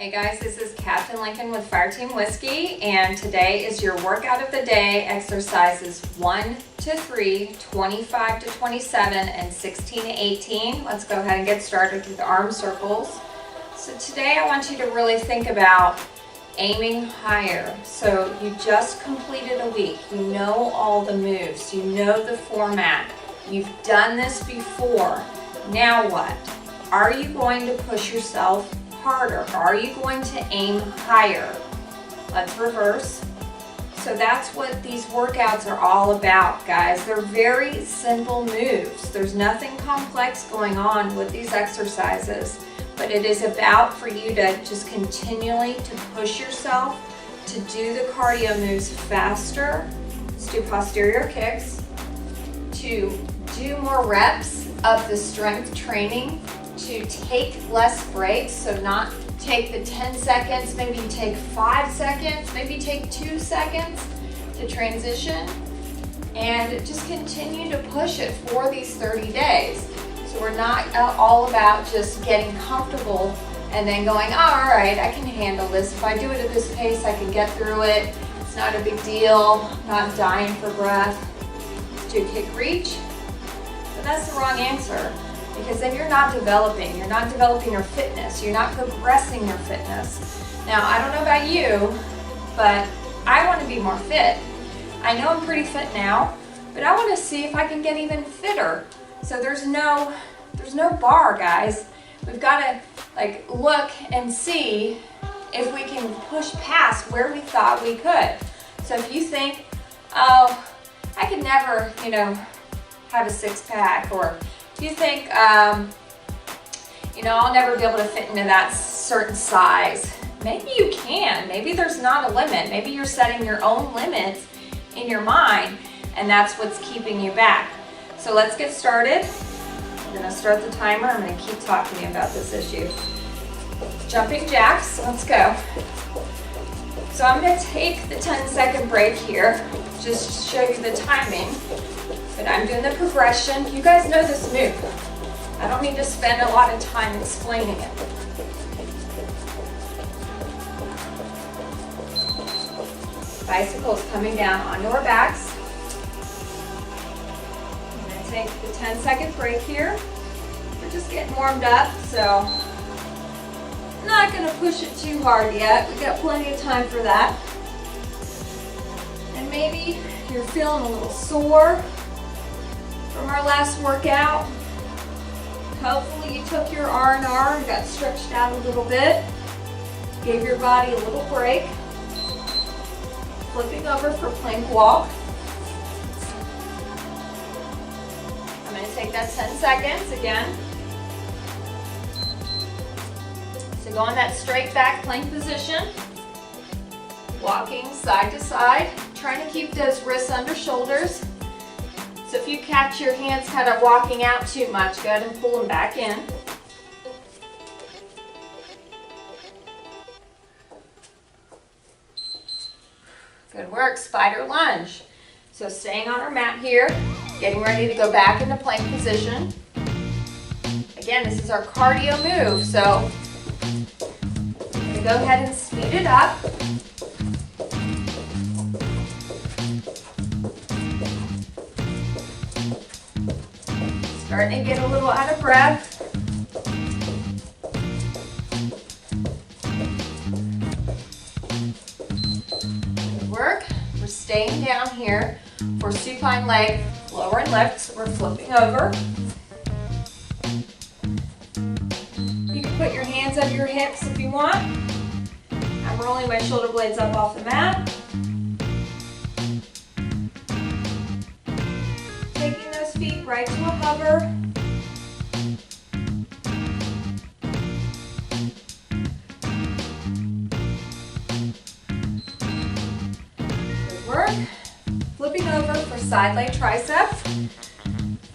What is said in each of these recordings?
Hey guys, this is Captain Lincoln with Fireteam Whiskey, and today is your workout of the day. Exercises 1 to 3, 25 to 27, and 16 to 18. Let's go ahead and get started with arm circles. So today I want you to really think about aiming higher. So you just completed a week. You know all the moves. You know the format. You've done this before. Now what? Are you going to push yourself harder? Are you going to aim higher? Let's reverse. So that's what these workouts are all about, guys. They're very simple moves. There's nothing complex going on with these exercises, but it is about for you to just continually to push yourself to do the cardio moves faster. Let's do posterior kicks, to do more reps of the strength training, to take less breaks, so not take the 10 seconds, maybe take 5 seconds, maybe take 2 seconds to transition, and just continue to push it for these 30 days. So we're not all about just getting comfortable and then going, oh, all right, I can handle this. If I do it at this pace, I can get through it. It's not a big deal, I'm not dying for breath. Let's do kick reach. But that's the wrong answer, because then you're not developing your fitness, you're not progressing your fitness. Now, I don't know about you, but I want to be more fit. I know I'm pretty fit now, but I want to see if I can get even fitter. So there's no bar, guys. We've got to look and see if we can push past where we thought we could. So if you think, oh, I could never, have a six-pack, or if you think, I'll never be able to fit into that certain size, maybe you can. Maybe there's not a limit. Maybe you're setting your own limits in your mind, and that's what's keeping you back. So let's get started. I'm going to start the timer. I'm going to keep talking to you about this issue. Jumping jacks, let's go. So I'm going to take the 10-second break here, just to show you the timing. But I'm doing the progression. You guys know this move. I don't need to spend a lot of time explaining it. Bicycles coming down onto our backs. I'm going to take the 10-second break here. We're just getting warmed up, so I'm not going to push it too hard yet. We've got plenty of time for that. And maybe you're feeling a little sore from our last workout. Hopefully you took your R&R and got stretched out a little bit. Gave your body a little break. Flipping over for plank walk. I'm going to take that 10 seconds again. So go in that straight back plank position. Walking side to side. Trying to keep those wrists under shoulders. So if you catch your hands kind of walking out too much, go ahead and pull them back in. Good work, spider lunge. So staying on our mat here, getting ready to go back into plank position. Again, this is our cardio move, so I'm going to go ahead and speed it up. Starting to get a little out of breath. Good work. We're staying down here for supine leg, lower and lift. So we're flipping over. You can put your hands under your hips if you want. I'm rolling my shoulder blades up off the mat. Taking those feet right to a hover. Good work. Flipping over for side leg tricep.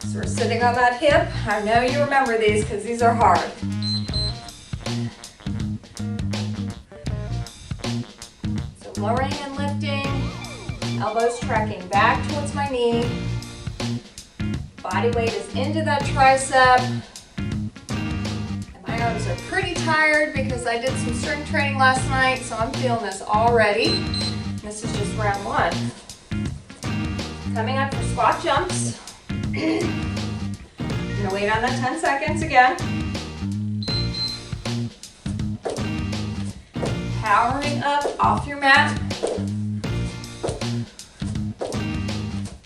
So we're sitting on that hip. I know you remember these because these are hard. So lowering and lifting, elbows tracking back towards my knee. Body weight is into that tricep. And my arms arms are pretty tired because I did some strength training last night, so I'm feeling this already. This is just round one. Coming up for squat jumps. I'm gonna wait on that 10 seconds again. Powering up off your mat.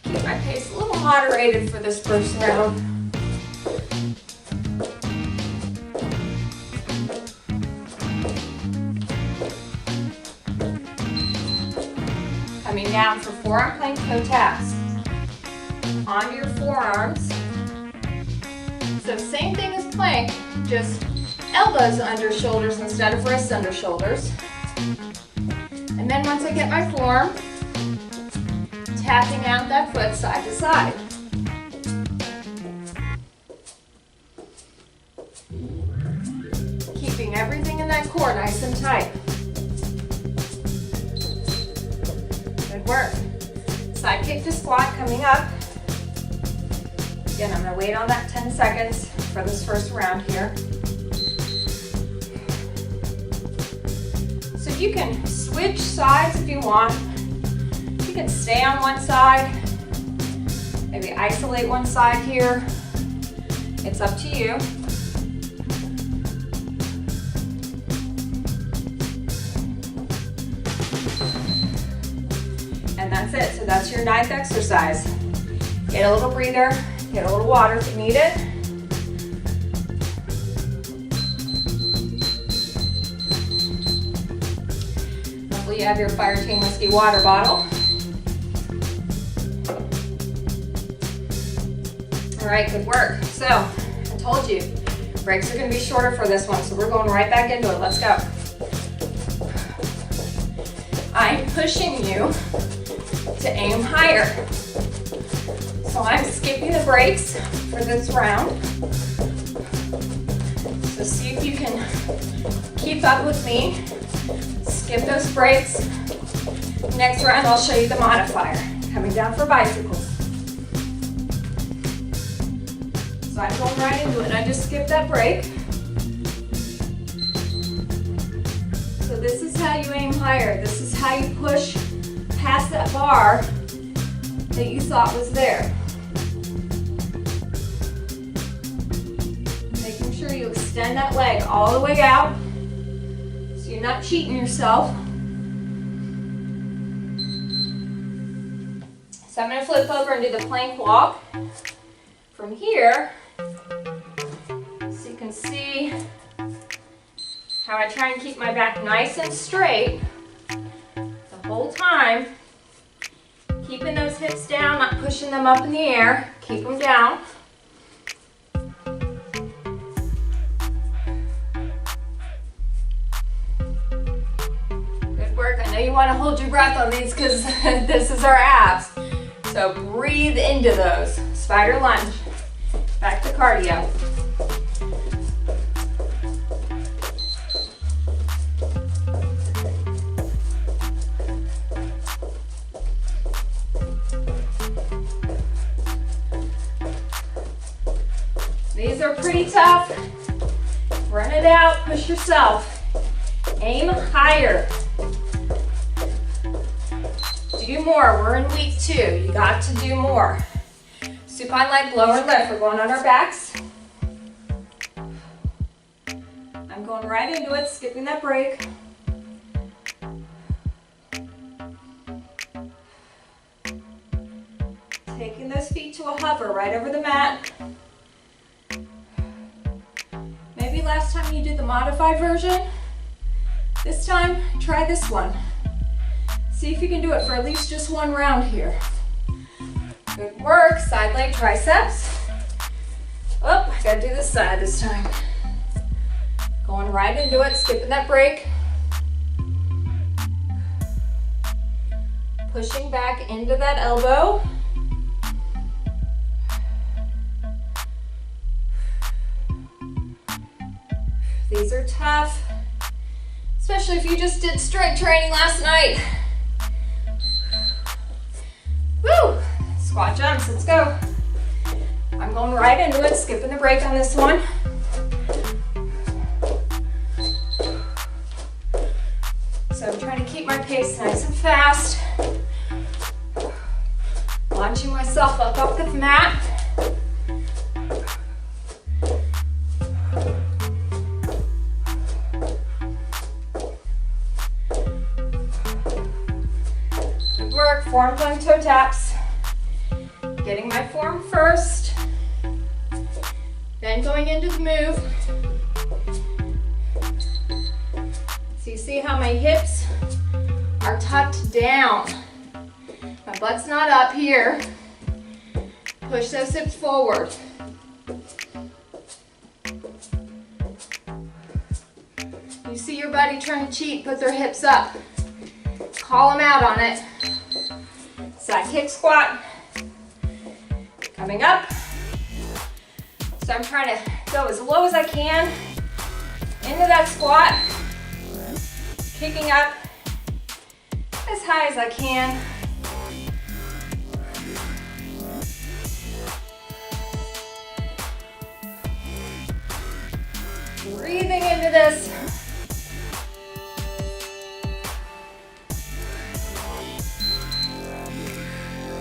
Keep my pace a little moderated for this first round. Coming down for forearm plank toe taps. Onto your forearms. So same thing as plank, just elbows under shoulders instead of wrists under shoulders. And then once I get my form, tapping out that foot side to side. Keeping everything in that core nice and tight. Good work. Side kick to squat coming up. Again, I'm going to wait on that 10 seconds for this first round here. So you can switch sides if you want. You can stay on one side, maybe isolate one side here. It's up to you. And that's it. So that's your 9th exercise. Get a little breather, get a little water if you need it. Hopefully you have your Fire Team Whiskey water bottle. All right, good work. So, I told you, breaks are gonna be shorter for this one, so we're going right back into it. Let's go. I'm pushing you to aim higher. So I'm skipping the breaks for this round. So see if you can keep up with me. Skip those breaks. Next round I'll show you the modifier. Coming down for bicycles. So I'm going right into it. I just skipped that break. So this is how you aim higher. This is how you push past that bar that you thought was there. Making sure you extend that leg all the way out so you're not cheating yourself. So I'm going to flip over and do the plank walk from here so you can see how I try and keep my back nice and straight the whole time. Keeping those hips down, not pushing them up in the air. Keep them down. Good work. I know you want to hold your breath on these because this is our abs. So breathe into those. Spider lunge. Back to cardio. These are pretty tough. Run it out, push yourself. Aim higher. Do more, we're in week 2. You got to do more. Supine leg, lower lift. We're going on our backs. I'm going right into it, skipping that break. Taking those feet to a hover right over the mat. Maybe last time you did the modified version. This time, try this one. See if you can do it for at least just one round here. Good work, side leg triceps. Oh, I gotta do this side this time. Going right into it, skipping that break. Pushing back into that elbow. These are tough, especially if you just did strength training last night. Woo! Squat jumps, let's go. I'm going right into it, skipping the break on this one. So I'm trying to keep my pace nice and fast. Launching myself up off the mat. Good work, forearm plank toe taps. Getting my form first, then going into the move. So you see how my hips are tucked down. My butt's not up here. Push those hips forward. You see your buddy trying to cheat, put their hips up. Call them out on it. Side kick squat. Coming up. So I'm trying to go as low as I can into that squat. Kicking up as high as I can. Breathing into this.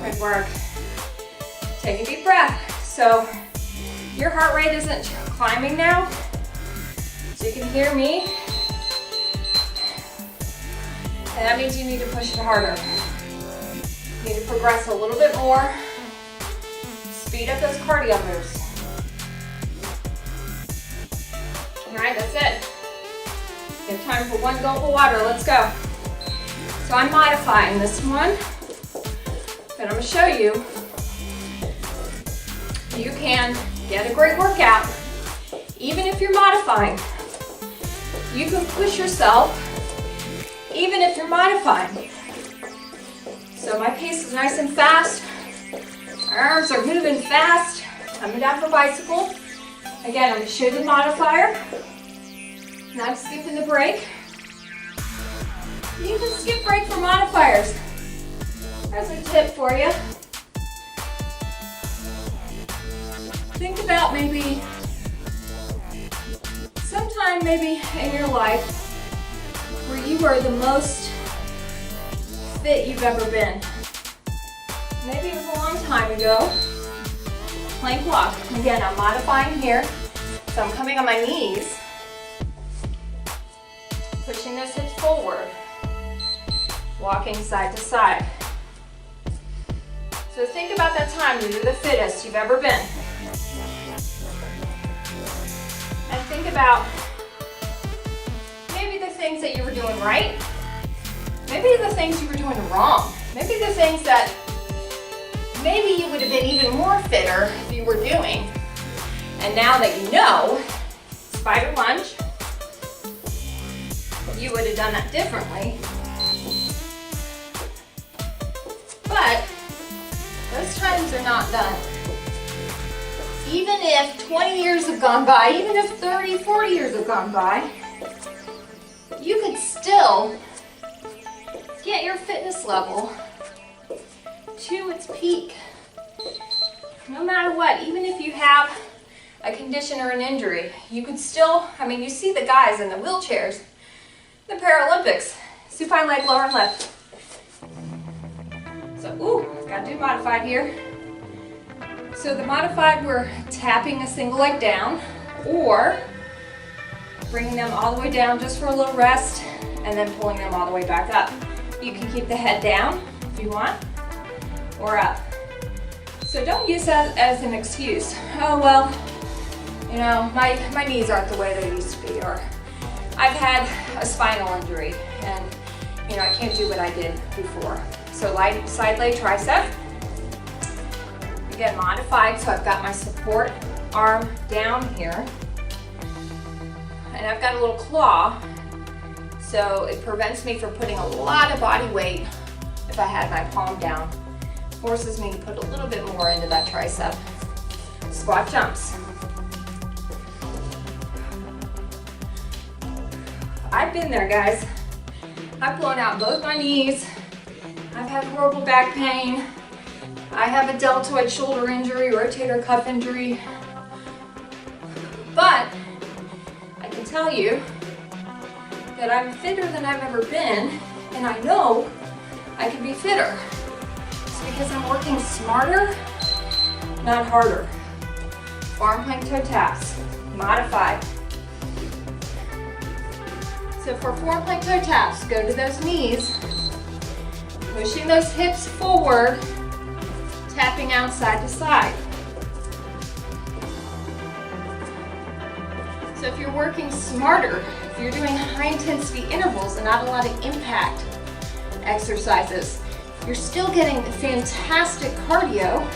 Good work. Take a deep breath. So your heart rate isn't climbing now, so you can hear me. And that means you need to push it harder. You need to progress a little bit more. Speed up those cardio moves. All right, that's it. You have time for one gulp of water. Let's go. So I'm modifying this one, and I'm going to show you. You can get a great workout, even if you're modifying. You can push yourself, even if you're modifying. So my pace is nice and fast. Our arms are moving fast. Coming down for bicycle. Again, I'm going to show you the modifier. Not skipping the break. You can skip break for modifiers. There's a tip for you. Think about maybe sometime maybe in your life where you were the most fit you've ever been. Maybe it was a long time ago. Plank walk. Again, I'm modifying here. So I'm coming on my knees. Pushing those hips forward. Walking side to side. So think about that time you were the fittest you've ever been. And think about maybe the things that you were doing right. Maybe the things you were doing wrong. Maybe the things that maybe you would have been even more fitter if you were doing. And now that you know, spider lunge, you would have done that differently. But those times are not done. Even if 20 years have gone by, even if 30, 40 years have gone by, you could still get your fitness level to its peak. No matter what, even if you have a condition or an injury, you could still, you see the guys in the wheelchairs, the Paralympics, supine leg, lower lift. So, gotta do modified here. So the modified, we're tapping a single leg down or bringing them all the way down just for a little rest and then pulling them all the way back up. You can keep the head down if you want or up. So don't use that as an excuse. Oh, well, my knees aren't the way they used to be, or I've had a spinal injury and I can't do what I did before. So side leg tricep. Again, modified, so I've got my support arm down here. And I've got a little claw, so it prevents me from putting a lot of body weight if I had my palm down. Forces me to put a little bit more into that tricep. Squat jumps. I've been there, guys. I've blown out both my knees. I've had horrible back pain. I have a deltoid shoulder injury, rotator cuff injury. But I can tell you that I'm fitter than I've ever been, and I know I can be fitter. It's because I'm working smarter, not harder. Forearm plank toe taps, modified. So for forearm plank toe taps, go to those knees, pushing those hips forward, tapping out side to side. So if you're working smarter, if you're doing high intensity intervals and not a lot of impact exercises, you're still getting fantastic cardio.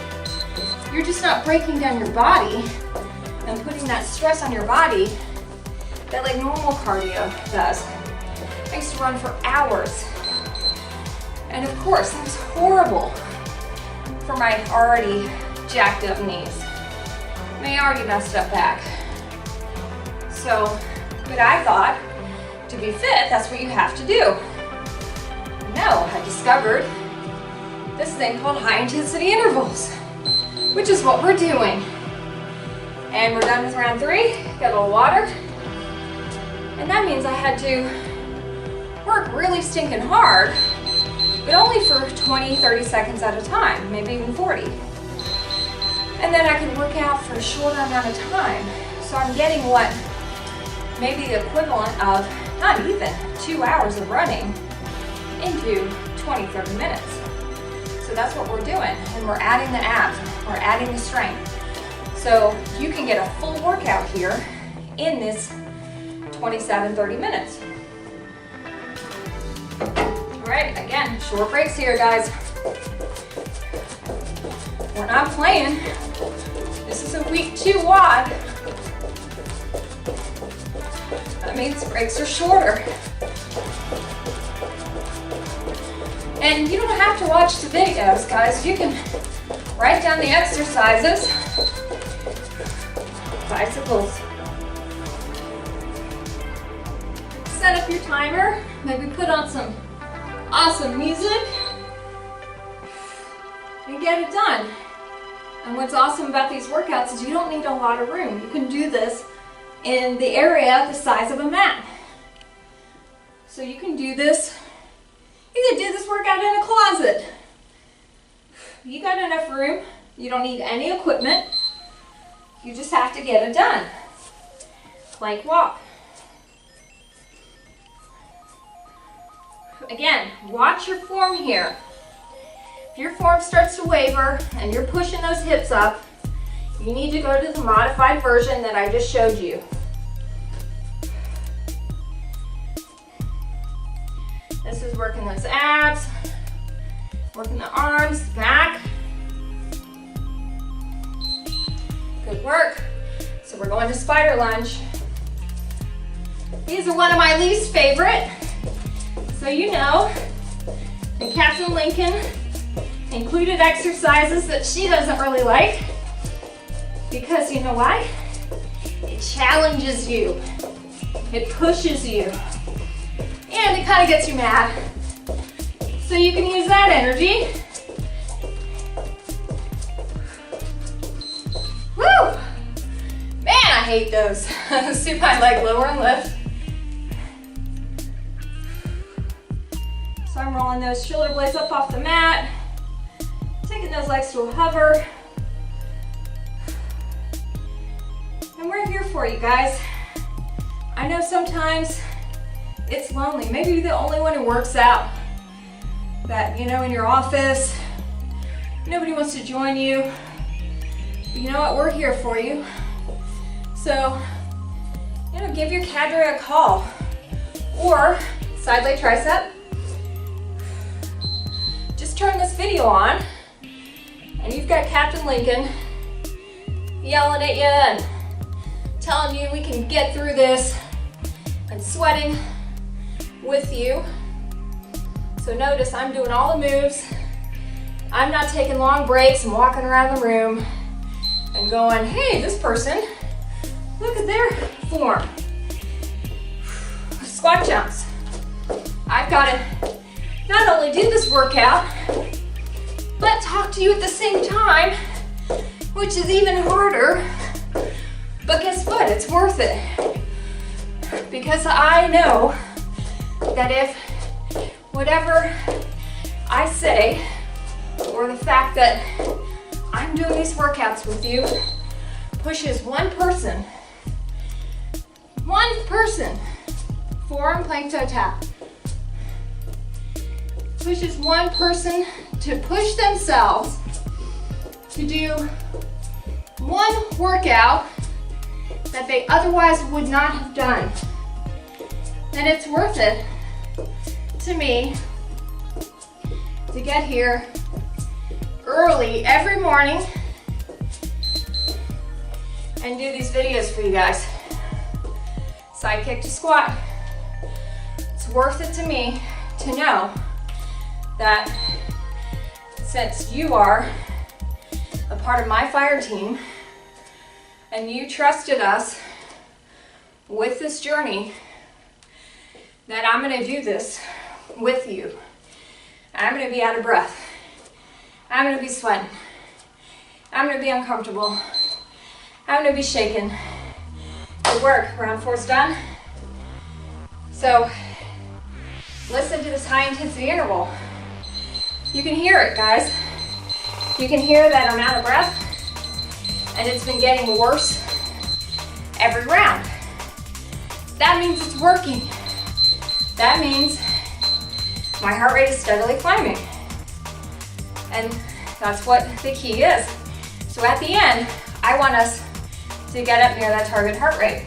You're just not breaking down your body and putting that stress on your body that like normal cardio does. I used to run for hours. And of course, that was horrible for my already jacked up knees, my already messed up back. So, but I thought to be fit, that's what you have to do. No, I discovered this thing called high intensity intervals, which is what we're doing. And we're done with round 3, got a little water. And that means I had to work really stinking hard, but only for 20, 30 seconds at a time, maybe even 40. And then I could work out for a shorter amount of time. So I'm getting what maybe the equivalent of not even 2 hours of running into 20, 30 minutes. So that's what we're doing. And we're adding the abs, we're adding the strength. So you can get a full workout here in this 27, 30 minutes. All right, again, short breaks here, guys. We're not playing. This is a week 2 WOD. That means breaks are shorter. And you don't have to watch the videos, guys. You can write down the exercises. Bicycles. Set up your timer. Maybe put on some awesome music and get it done. And what's awesome about these workouts is you don't need a lot of room. You can do this in the area the size of a mat. So you can do this, you can do this workout in a closet. You got enough room, you don't need any equipment, you just have to get it done. Plank walk. Again, watch your form here. If your form starts to waver and you're pushing those hips up, you need to go to the modified version that I just showed you. This is working those abs, working the arms, back. Good work. So we're going to spider lunge. These are one of my least favorite. So you know, and Captain Lincoln included exercises that she doesn't really like, because you know why? It challenges you, it pushes you, and it kind of gets you mad. So you can use that energy. Woo! Man, I hate those. Supine leg lower and lift. So I'm rolling those shoulder blades up off the mat, taking those legs to a hover. And we're here for you guys. I know sometimes it's lonely. Maybe you're the only one who works out. That, you know, in your office, nobody wants to join you. But you know what? We're here for you. So, you know, give your cadre a call. Or side leg tricep. Just turn this video on, and you've got Captain Lincoln yelling at you and telling you we can get through this and sweating with you. So notice I'm doing all the moves. I'm not taking long breaks and walking around the room and going, hey, this person, look at their form. Squat jumps. I've got to not only do this workout, but talk to you at the same time, which is even harder. But guess what? It's worth it. Because I know that if whatever I say, or the fact that I'm doing these workouts with you, pushes one person, forearm plank toe tap, pushes one person to push themselves to do one workout that they otherwise would not have done, then it's worth it to me to get here early every morning and do these videos for you guys. Side kick to squat. It's worth it to me to know that since you are a part of my fire team and you trusted us with this journey, that I'm gonna do this with you. I'm gonna be out of breath. I'm gonna be sweating. I'm gonna be uncomfortable. I'm gonna be shaking. Good work, round 4's done. So, listen to this high intensity interval. You can hear it, guys. You can hear that I'm out of breath, and it's been getting worse every round. That means it's working. That means my heart rate is steadily climbing. And that's what the key is. So at the end, I want us to get up near that target heart rate.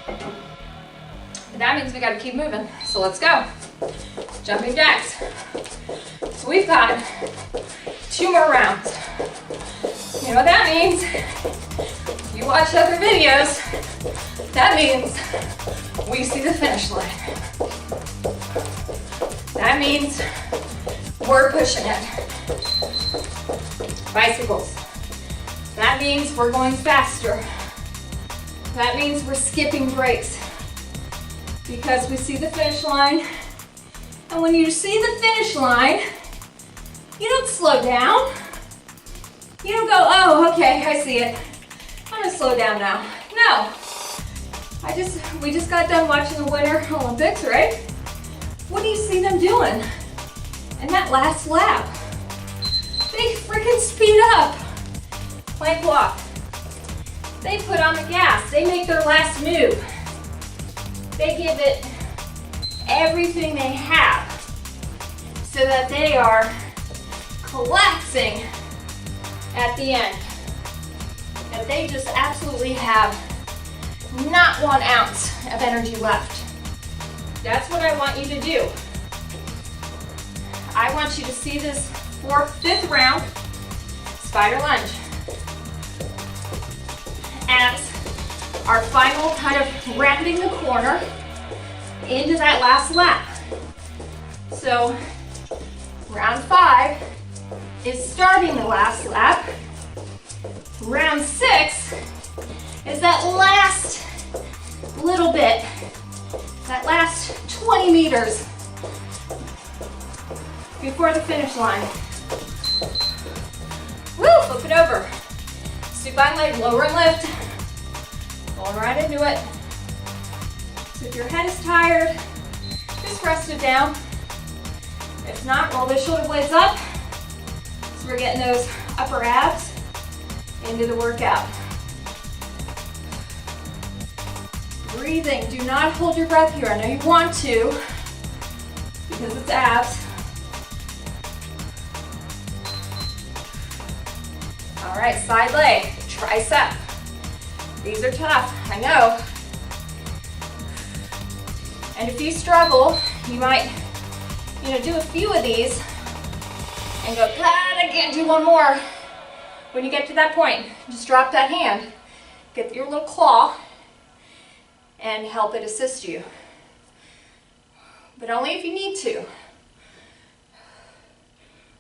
But that means we gotta keep moving. So let's go. Jumping jacks. So we've got 2 more rounds. You know what that means? If you watch other videos, that means we see the finish line. That means we're pushing it. Bicycles. That means we're going faster. That means we're skipping breaks because we see the finish line. And when you see the finish line, you don't slow down. You don't go, oh, okay, I see it. I'm gonna slow down now. No. We just got done watching the Winter Olympics, right? What do you see them doing? In that last lap, they freaking speed up. Plank walk. They put on the gas. They make their last move. They give it everything they have so that they are collapsing at the end. And they just absolutely have not 1 ounce of energy left. That's what I want you to do. I want you to see this 5th round spider lunge as our final kind of rounding the corner into that last lap. So round 5 is starting the last lap. Round 6 is that last little bit, that last 20 meters before the finish line. Woo, flip it over. Supine leg, lower and lift. Going right into it. So if your head is tired, just rest it down. If not, roll those shoulder blades up. So we're getting those upper abs into the workout. Breathing, do not hold your breath here. I know you want to, because it's abs. All right, side leg, tricep. These are tough, I know. And if you struggle, you might, do a few of these and go, God, I can't do one more. When you get to that point, just drop that hand, get your little claw, and help it assist you. But only if you need to.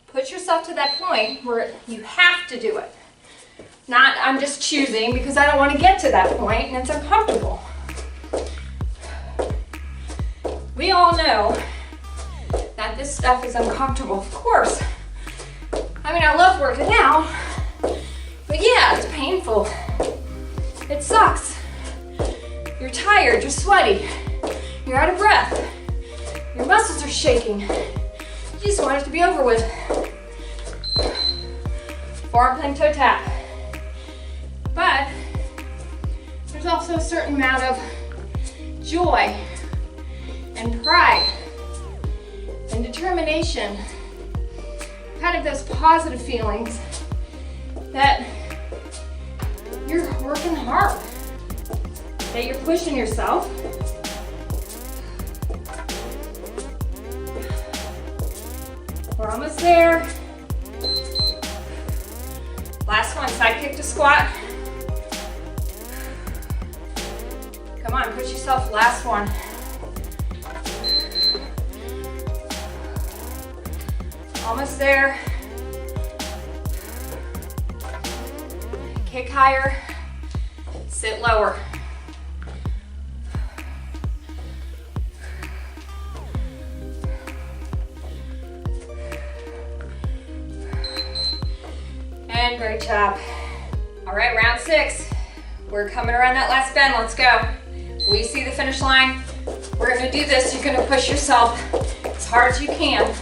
Put yourself to that point where you have to do it. Not, I'm just choosing because I don't want to get to that point and it's uncomfortable. We all know that this stuff is uncomfortable, of course. I mean, I love working out, but yeah, it's painful. It sucks. You're tired, you're sweaty, you're out of breath, your muscles are shaking. You just want it to be over with. Forearm plank toe tap. But there's also a certain amount of joy and pride and determination, kind of those positive feelings that you're working hard, that you're pushing yourself. We're almost there. Last one, side kick to squat. Come on, push yourself, last one. Almost there. Kick higher, sit lower. And great job. All right, round 6. We're coming around that last bend, let's go. We see the finish line. We're gonna do this, you're gonna push yourself as hard as you can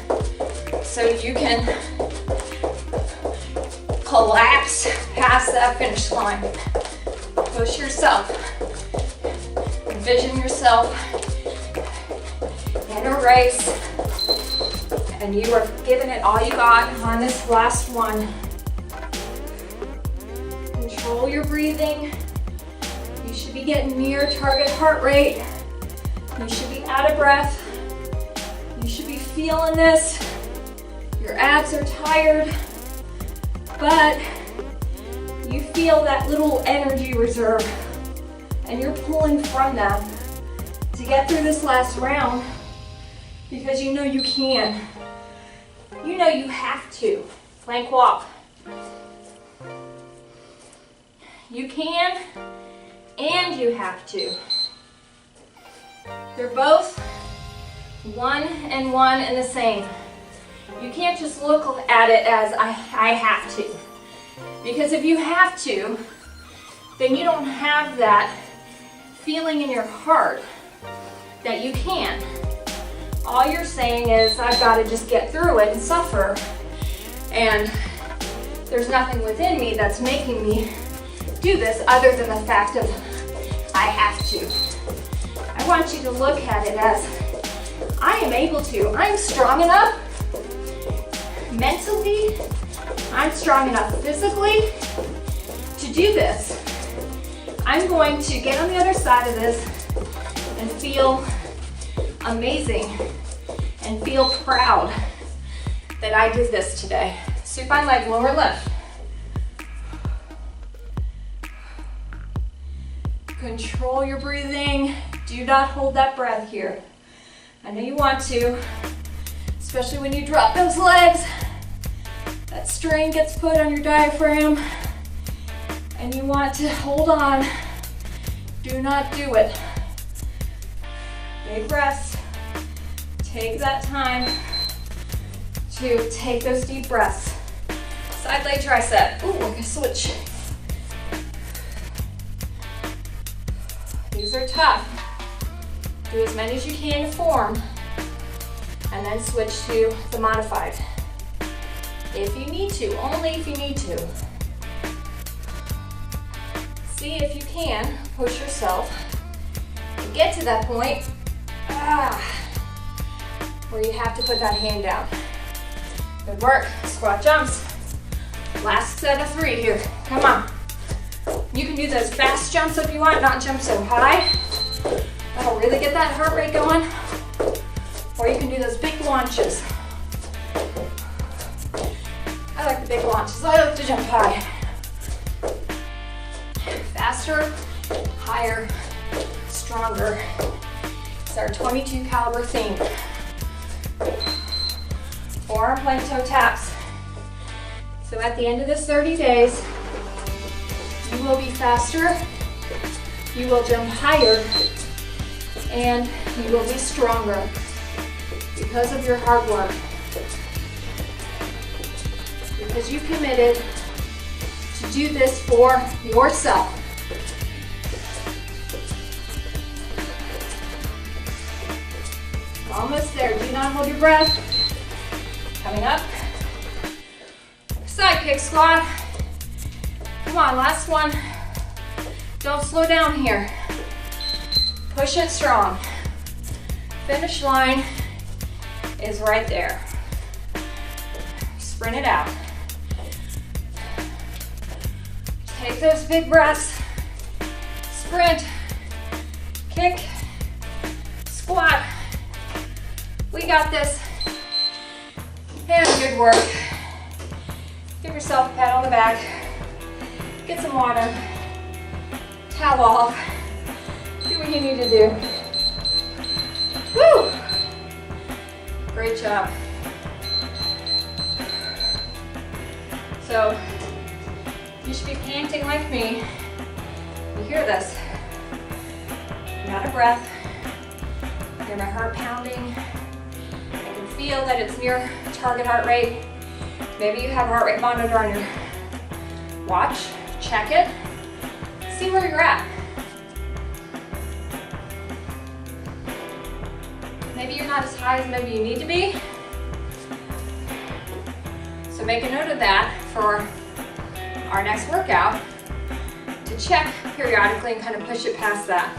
so you can collapse past that finish line. Push yourself. Envision yourself in a race, and you are giving it all you got on this last one. Control your breathing. You should be getting near target heart rate. You should be out of breath. You should be feeling this. Your abs are tired, but you feel that little energy reserve, and you're pulling from them to get through this last round because you know you can. You know you have to. Plank walk. You can and you have to. They're both one and the same. You can't just look at it as I have to. Because if you have to, then you don't have that feeling in your heart that you can. All you're saying is, I've got to just get through it and suffer, and there's nothing within me that's making me do this other than the fact of I have to. I want you to look at it as, I am able to. I'm strong enough mentally, I'm strong enough physically to do this. I'm going to get on the other side of this and feel amazing and feel proud that I did this today. Supine leg, lower lift. Control your breathing. Do not hold that breath here. I know you want to, especially when you drop those legs. That strain gets put on your diaphragm, and you want to hold on. Do not do it. Big breaths. Take that time to take those deep breaths. Side leg tricep. Ooh, we're gonna switch. These are tough. Do as many as you can to form, and then switch to the modified. If you need to, only if you need to. See if you can push yourself and get to that point where you have to put that hand down. Good work. Squat jumps. Last set of 3 here. Come on. You can do those fast jumps if you want, not jump so high. That'll really get that heart rate going. Or you can do those big launches. I like the big launches. I like to jump high. Faster, higher, stronger. It's our 22 caliber theme. Forearm plank toe taps. So at the end of this 30 days, you will be faster, you will jump higher, and you will be stronger because of your hard work. Because you committed to do this for yourself. Almost there. Do not hold your breath. Coming up. Side kick squat. Come on, last one. Don't slow down here. Push it strong. Finish line is right there. Sprint it out. Take those big breaths. Sprint, kick, squat. We got this. And good work. Give yourself a pat on the back. Get some water. Towel off. Do what you need to do. Woo! Great job. So, you should be panting like me. You hear this. I'm out of breath. I hear my heart pounding. I can feel that it's near target heart rate. Maybe you have a heart rate monitor on your watch. Check it. See where you're at. Maybe you're not as high as maybe you need to be. So make a note of that for our next workout, to check periodically and kind of push it past that.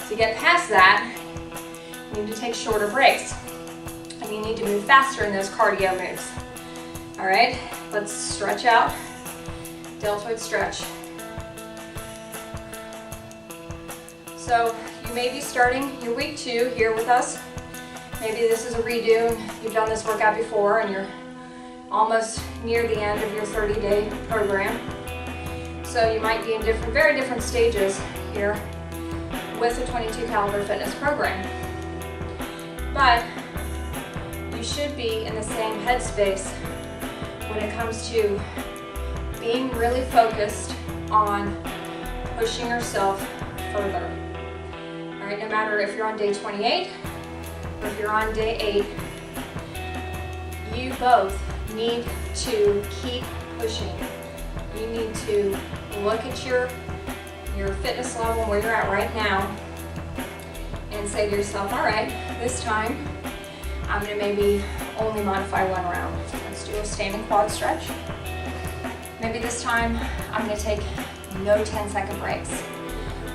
To get past that, you need to take shorter breaks. And you need to move faster in those cardio moves. All right, let's stretch out. Deltoid stretch. So you may be starting your week 2 here with us. Maybe this is a redo. You've done this workout before and you're almost near the end of your 30-day program. So you might be in very different stages here with the 22 Caliber Fitness program. But you should be in the same headspace when it comes to being really focused on pushing yourself further. All right, no matter if you're on day 28 or if you're on day 8, you both need to keep pushing. You need to look at your fitness level where you're at right now and say to yourself, all right, this time I'm gonna maybe only modify 1 round. Let's do a standing quad stretch. Maybe this time I'm gonna take no 10-second breaks.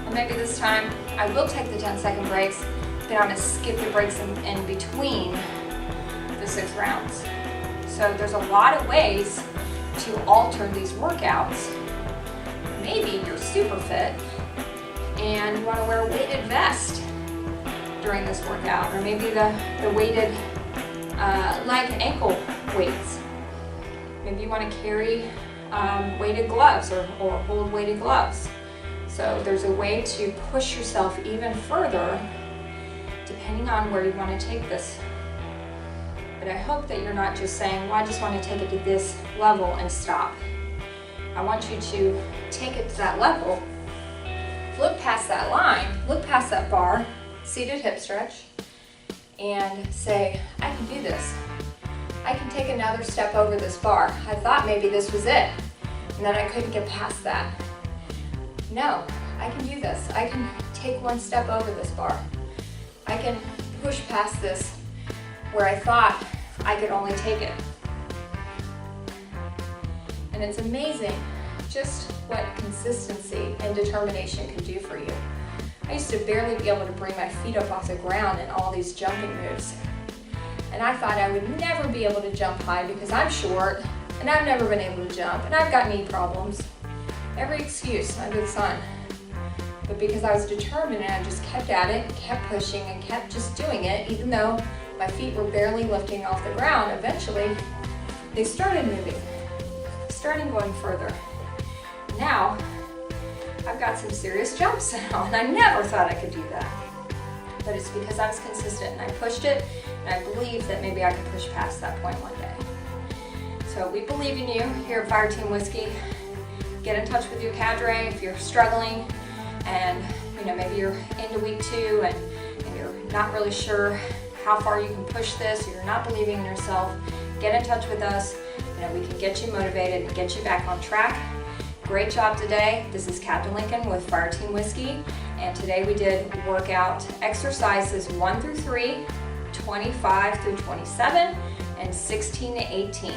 Or maybe this time I will take the 10-second breaks, then I'm gonna skip the breaks in between the 6 rounds. So there's a lot of ways to alter these workouts. Maybe you're super fit and you want to wear a weighted vest during this workout, or maybe the weighted leg and ankle weights. Maybe you want to carry weighted gloves or hold weighted gloves. So there's a way to push yourself even further depending on where you want to take this. But I hope that you're not just saying, well, I just want to take it to this level and stop. I want you to take it to that level, look past that line, look past that bar, seated hip stretch, and say, I can do this. I can take another step over this bar. I thought maybe this was it, and then I couldn't get past that. No, I can do this. I can take 1 step over this bar. I can push past this where I thought I could only take it. And it's amazing just what consistency and determination can do for you. I used to barely be able to bring my feet up off the ground in all these jumping moves. And I thought I would never be able to jump high because I'm short and I've never been able to jump and I've got knee problems. Every excuse under the sun. But because I was determined and I just kept at it, kept pushing and kept just doing it, even though my feet were barely lifting off the ground, eventually they started moving, starting going further. Now, I've got some serious jumps now, and I never thought I could do that. But it's because I was consistent and I pushed it, and I believed that maybe I could push past that point one day. So we believe in you here at Fireteam Whiskey. Get in touch with your cadre if you're struggling, and maybe you're into week 2 and you're not really sure how far you can push this, or you're not believing in yourself. Get in touch with us. We can get you motivated and get you back on track. Great job today. This is Captain Lincoln with Fireteam Whiskey, and today we did workout exercises 1 through 3 25 through 27, and 16 to 18.